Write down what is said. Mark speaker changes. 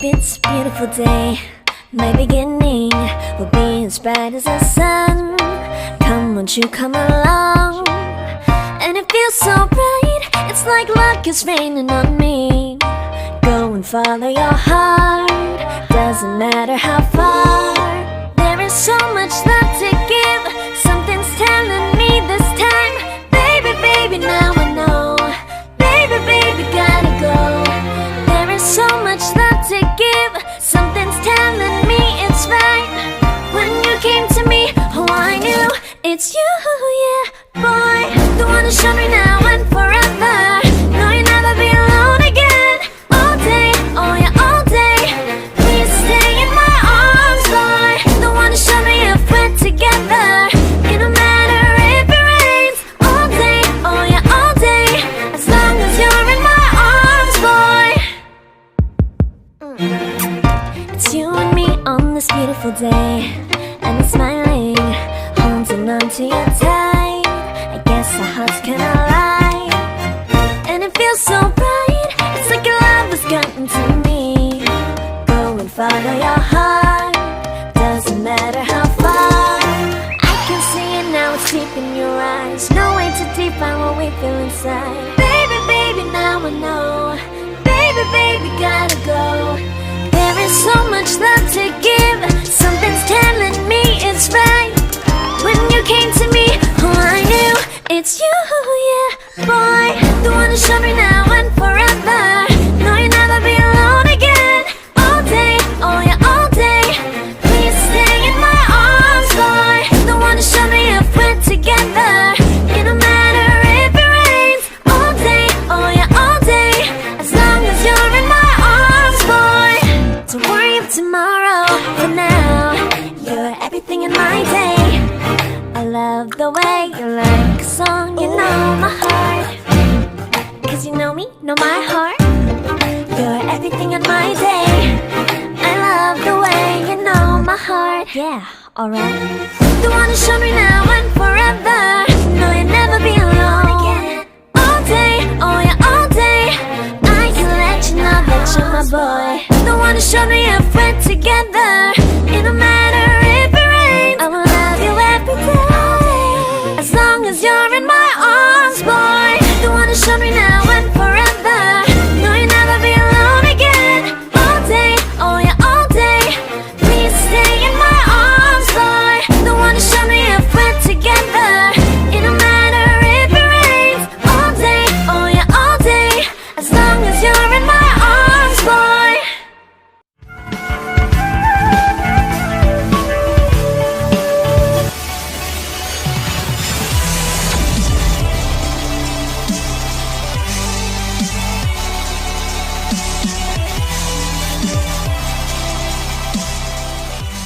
Speaker 1: It's a beautiful day. My beginning will be as bright as the sun. Come, won't you come along? And it feels so bright, it's like luck is raining on me. Go and follow your heart, doesn't matter how far. There is so much love to give, something's telling me this time. Baby, baby, now I know. Baby, baby, gotta go. There is so much love to give, something's telling me it's right. When you came to me, oh I knew it's you, yeah, boy. The one who showed me now and forever. No, you'll never be alone again. All day, oh yeah, all day. Please stay in my arms, boy. The one who showed me if we're together. It don't matter if it rains. All day, oh yeah, all day. As long as you're in my arms, boy. It's you and me on this beautiful day, and it's smiling, holding on to you tight. I guess our hearts can align, and it feels so bright. It's like your love has gotten to me. Go and follow your heart, doesn't matter how far. I can see it now, it's deep in your eyes. No way to define what we feel inside. Baby, baby, now I know. Baby, baby, gotta go. There is so much love to give, something's telling me it's right. When you came to me, oh I knew it's you, yeah, boy. The one who showed me now and forever. No, you'll never be alone again. All day, oh yeah, all day. Please stay in my arms, boy. The one who showed me if we're together. It don't matter if it rains. All day, oh yeah, all day. As long as you're in my arms, boy. Don't worry of tomorrow, for now you're everything in my day. I love the way you like a song, you know my heart. Cause you know me, know my heart. You're everything in my day. I love the way you know my heart. Yeah, alright. The one who showed me now and forever. No, you'll never be alone again. All day, oh yeah, all day. I can let you know that you're my boy. The one who showed me if we're together.